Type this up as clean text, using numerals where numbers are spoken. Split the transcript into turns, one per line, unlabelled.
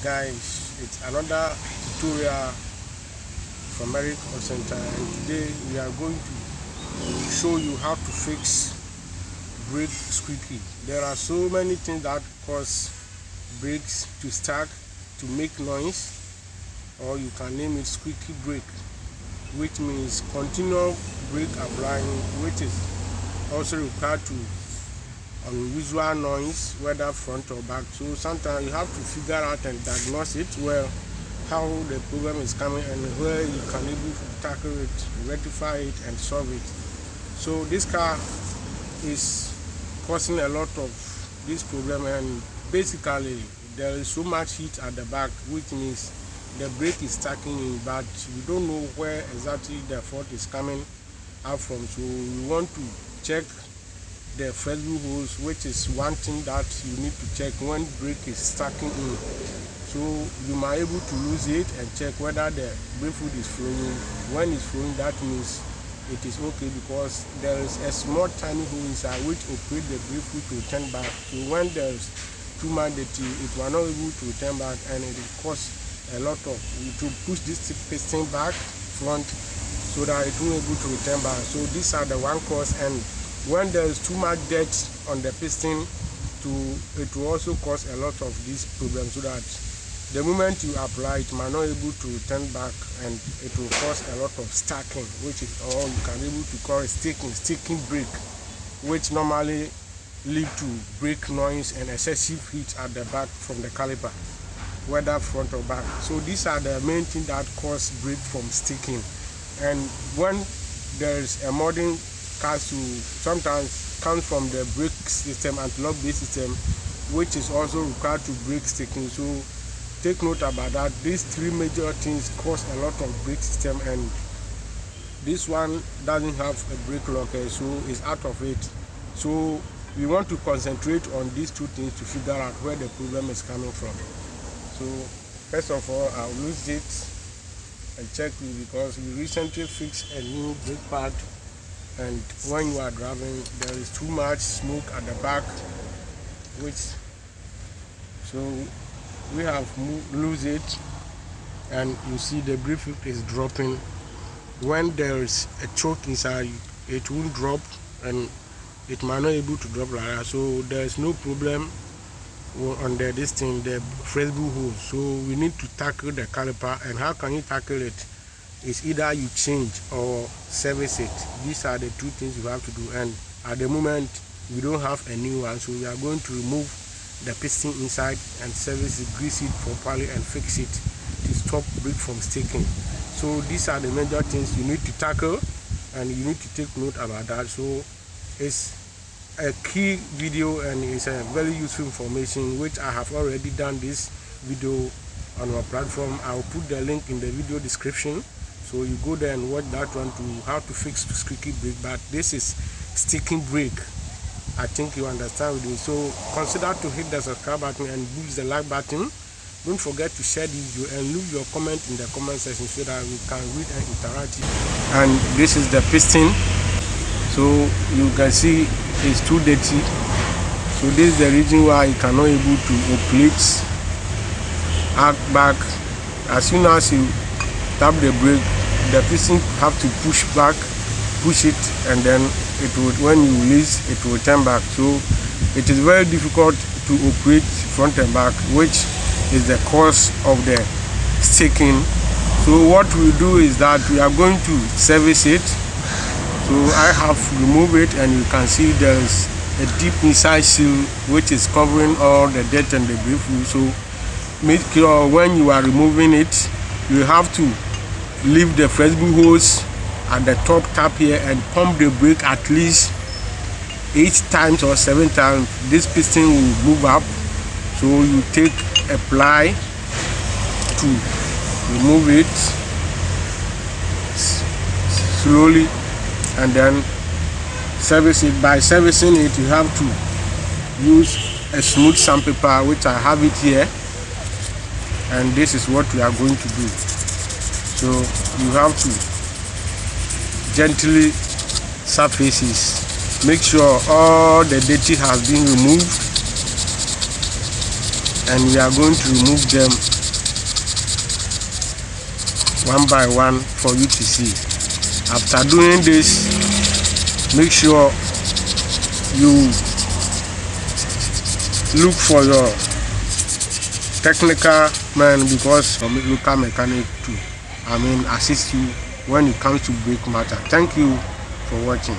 Guys, it's another tutorial from Eric Center, and today we are going to show you how to fix brake squeaky. There are so many things that cause brakes to start to make noise, or you can name it squeaky brake, which means continual brake applying, which is also required to unusual noise, whether front or back. So sometimes you have to figure out and diagnose it well, how the problem is coming and where you can able to tackle it, rectify it and solve it. So this car is causing a lot of this problem, and basically there is so much heat at the back, which means the brake is stacking in, but we don't know where exactly the fault is coming out from. So we want to check the flexible hose, which is one thing that you need to check when brake is stacking in. So you might able to lose it and check whether the brake fluid is flowing. When it's flowing, that means it is okay, because there is a small tiny hole inside which operates the brake fluid to return back. So when there's too much dirty, it will not able to return back, and it will cause a lot of to push this piston back front so that it will able to return back. So these are the one cause, and when there is too much dirt on the piston, it will also cause a lot of these problems, so that the moment you apply it might not able to return back, and it will cause a lot of stacking, which is all you can able to call a sticking brake, which normally lead to brake noise and excessive heat at the back from the caliper, whether front or back. So these are the main things that cause brake from sticking. And when there is a modern car, to sometimes comes from the brake system and lock brake system, which is also required to brake sticking. So take note about that. These three major things cause a lot of brake system, and this one doesn't have a brake locker, so it's out of it. So we want to concentrate on these two things to figure out where the problem is coming from. So first of all, I'll use it and check it, because we recently fixed a new brake pad, and when you are driving there is too much smoke at the back, which so we have lose it, and you see the brake fluid is dropping. When there is a choke inside, it won't drop, and it might not able to drop like that. So there is no problem on this thing, the flexible hose. So we need to tackle the caliper, and how can you tackle it? It's either you change or service it. These are the two things you have to do, and at the moment we don't have a new one, so we are going to remove the piston inside and service it, grease it properly and fix it to stop brake from sticking. So these are the major things you need to tackle, and you need to take note about that. So it's a key video, and it's a very useful information, which I have already done this video on our platform. I'll put the link in the video description, so you go there and watch that one to how to fix squeaky brake. But this is sticking brake. I think you understand with me. So consider to hit the subscribe button and push the like button. Don't forget to share this video and leave your comment in the comment section so that we can read and interact. And this is the piston. So you can see it's too dirty. So this is the reason why you cannot able to operate out back. As soon as you tap the brake, the piston have to push it, and then it would, when you release, it will turn back. So it is very difficult to operate front and back, which is the cause of the sticking. So what we do is that we are going to service it. So I have removed it, and you can see there is a deep inside seal which is covering all the dirt and the brake fluid. So make sure when you are removing it, you have to leave the flexible hose at the top tap here and pump the brake at least 8 times or 7 times. This piston will move up. So you take a ply to remove it slowly, and then service it. By servicing it, you have to use a smooth sandpaper, which I have it here, and this is what we are going to do. So you have to gently surfaces, make sure all the dirty has been removed, and we are going to remove them one by one for you to see. After doing this, make sure you look for your technical man, because local mechanic too, assist you when it comes to brake matter. Thank you for watching.